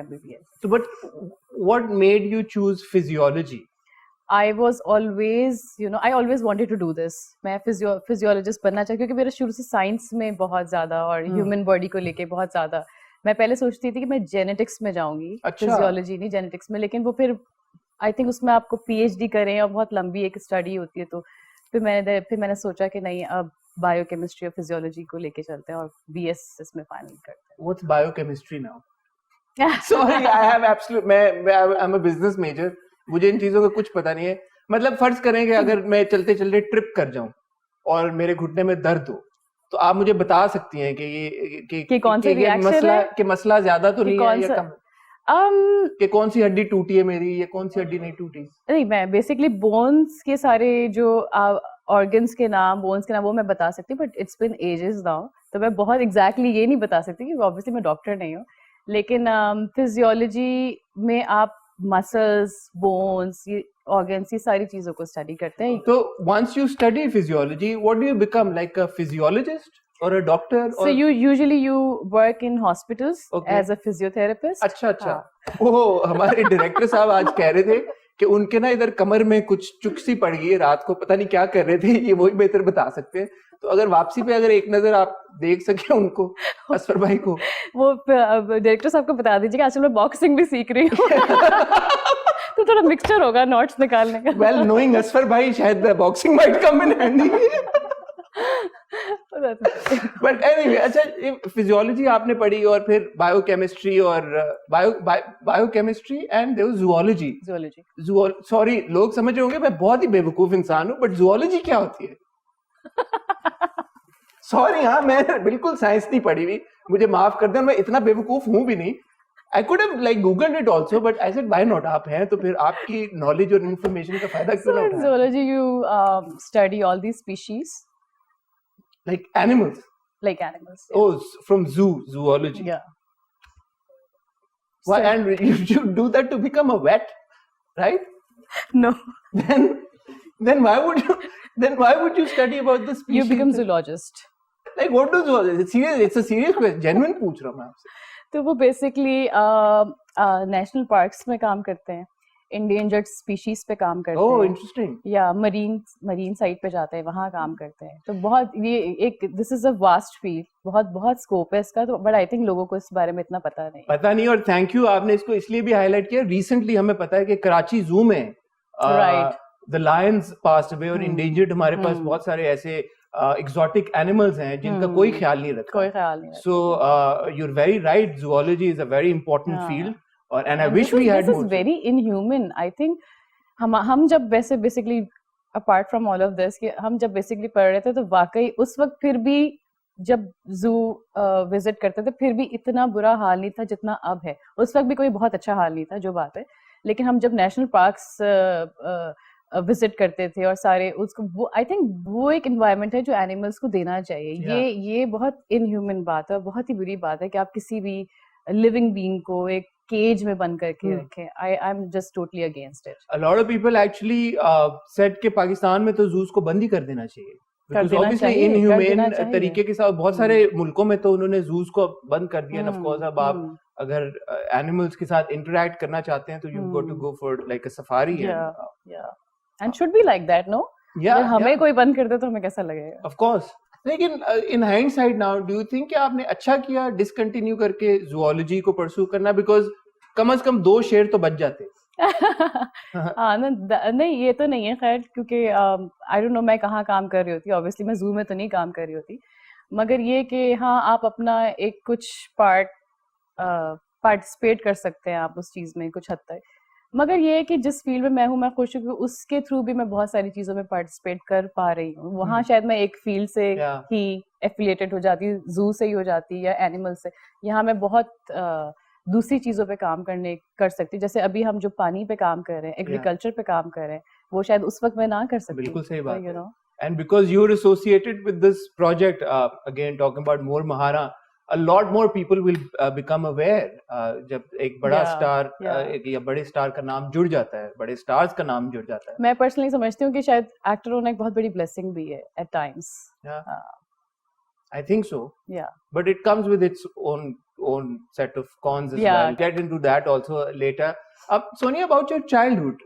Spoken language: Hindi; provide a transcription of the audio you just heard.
MBBS. So, but what made you choose physiology? I was always, I always wanted to do this. मैं फिजियोलॉजिस्ट बनना चाहती क्योंकि मेरा शुरू से साइंस में बहुत ज़्यादा और ह्यूमन बॉडी को लेके बहुत ज़्यादा मैं पहले सोचती थी कि मैं जेनेटिक्स में जाऊंगी, फिजियोलॉजी नहीं जेनेटिक्स में, लेकिन वो फिर आई थिंक उसमें आपको PhD करें और बहुत लंबी एक स्टडी होती है, तो फिर मैंने सोचा कि नहीं, अब बायोकेमिस्ट्री और फिजियोलॉजी को लेके चलते हैं और BS इसमें फाइनल करते हैं. What's biochemistry now? Sorry, I have absolute. I'm a business major. मुझे इन चीजों का कुछ पता नहीं है. मतलब फर्ज करें कि अगर मैं चलते चलते ट्रिप कर जाऊं और मेरे घुटने में दर्द हो, तो आप मुझे बता सकती हैं कि ये कौन सा रिएक्शन है, कि मसला ज्यादा तो नहीं है या कम, कि कौन सी हड्डी टूटी है मेरी या कौन सी हड्डी नहीं टूटी. नहीं, मैं बेसिकली बोन्स के सारे जो ऑर्गन्स के नाम, बोन्स के नाम वो मैं बता सकती हूँ, but it's been ages now, तो मैं बहुत एग्जैक्टली ये नहीं बता सकती क्योंकि ऑब्वियसली मैं डॉक्टर नहीं हूँ. लेकिन फिजियोलॉजी में आप मसल्स, बोन्स, ये ऑर्गन्स, ये सारी चीजों को स्टडी करते हैं. तो once you study physiology, what do you become, like a physiologist or a doctor? So usually you work in hospitals as a physiotherapist. अच्छा. ओह, हमारे डायरेक्टर साहब आज कह रहे थे कि उनके ना इधर कमर में कुछ चुकसी पड़ गई है, रात को पता नहीं क्या कर रहे थे, ये वही बेहतर बता सकते हैं. तो अगर वापसी पे अगर एक नजर आप देख सके उनको, असफर भाई को, वो डायरेक्टर साहब को बता दीजिएगा आजकल मैं बॉक्सिंग भी सीख रही हूँ. तो थोड़ा मिक्सचर होगा नोट्स निकालने का. Well, knowing असफर भाई, शायद boxing might come in handy. But anyway, अच्छा, फिजियोलॉजी आपने पढ़ी और फिर बायोकेमिस्ट्री और biochemistry and there was zoology. Sorry, लोग समझ रहे होंगे मैं बहुत ही बेवकूफ इंसान हूँ, बट जूलॉजी क्या होती है? सॉरी, हाँ, मैं बिल्कुल साइंस नहीं पढ़ी हुई, मुझे माफ कर दें, मैं इतना बेवकूफ हूँ भी नहीं. I could have like googled it also, but I said why not? आप हैं तो फिर आपकी knowledge और information का फायदा क्यों ना उठाएं? Zoology, you study all these species. Like animals. Like animals. Yeah. Oh, from zoology. Yeah. Why? And you do that to become a vet, right? No. Then why would you study about the species? You become zoologist. Like what do zoologists? It's a serious question. Genuine पूछ रहा हूँ मैं आपसे. तो वो बेसिकली नेशनल पार्क्स में काम करते हैं, इंडेंजर्ड स्पीशीज पे काम करते हैं. ओह, इंटरेस्टिंग. या मरीन साइट पे जाते हैं, वहाँ काम करते हैं. तो बहुत ये एक this is a vast field, बहुत स्कोप है इसका. तो बट आई थिंक लोगों को इस बारे में इतना पता नहीं. और थैंक यू, आपने इसको इसलिए भी हाईलाइट किया. रिसेंटली हमें पता है कि कराची जू में द लायंस पास्ड अवे और इंडेंजर्ड हमारे पास बहुत सारे ऐसे exotic animals हैं जिनका कोई ख्याल नहीं रखा. So you're very right, zoology is a very important field, and I wish we had more. This is very inhuman. I think हम जब वैसे basically apart from all of this, कि हम जब basically पढ़ रहे थे तो वाकई उस वक्त फिर भी जब zoo visit करते थे फिर भी इतना बुरा हाल नहीं था जितना अब है. उस वक्त भी कोई बहुत अच्छा हाल नहीं था, जो बात है. लेकिन हम जब नेशनल पार्क्स विजिट करते थे और सारे उसको, वो आई थिंक वो एक एनवायरनमेंट है जो एनिमल्स को देना चाहिए. ये बहुत इनह्यूमन बात है, बहुत ही बुरी बात है कि आप किसी भी लिविंग बीइंग को एक केज में बंद करके रखें. I am just totally against it. A lot of people actually said के पाकिस्तान में तो जूस को बंद ही कर देना चाहिए. Obviously इनह्यूमेन तरीके के साथ बहुत सारे मुल्कों में तो उन्होंने जूस को बंद कर दिया. ऑफ कोर्स अब आप अगर एनिमल्स के साथ इंटरेक्ट करना चाहते हैं तो you go to go for like a safari. And should be like that, no? अगर हमें कोई बंद कर दे तो हमें कैसा लगेगा? Of course. लेकिन in hindsight now, do you think कि आपने अच्छा किया डिसकंटिन्यू करके zoology को परस्यू करना, because कम से कम 2 शेर तो बच जाते. हाँ नहीं, ये तो नहीं है खैर, क्योंकि आई डोंट नो मैं कहाँ काम कर रही होती. ऑब्वियसली मैं जू में तो नहीं काम कर रही होती, मगर ये कि हाँ, आप अपना एक कुछ पार्टिसिपेट कर सकते हैं आप उस चीज में कुछ हद तक. मगर ये है कि जिस फील्ड में मैं हूँ, मैं खुश हूँ, उसके थ्रू भी मैं बहुत सारी चीजों में पार्टिसिपेट कर पा रही हूँ. वहाँ शायद मैं एक फील्ड से ही एफिलिएटेड हो जाती, जू से ही हो जाती या एनिमल से. यहाँ मैं बहुत दूसरी चीजों पे काम कर सकती. जैसे अभी हम जो पानी पे काम कर रहे हैं, एग्रीकल्चर पे काम कर रहे हैं, वो शायद उस वक्त मैं ना कर सकती. बिल्कुल सही बात है. And because you're associated with this project, again talking about more Mahara, a lot more people will become aware. जब एक बड़ा स्टार या बड़े स्टार का नाम जुड़ जाता है, बड़े स्टार्स का नाम जुड़ जाता है. मैं पर्सनली समझती हूँ कि शायद एक्टर होना एक बहुत बड़ी ब्लेसिंग भी है at times. I think so. But it comes with its own set of cons as Yeah. well. Get into that also later. Sonia, about your childhood.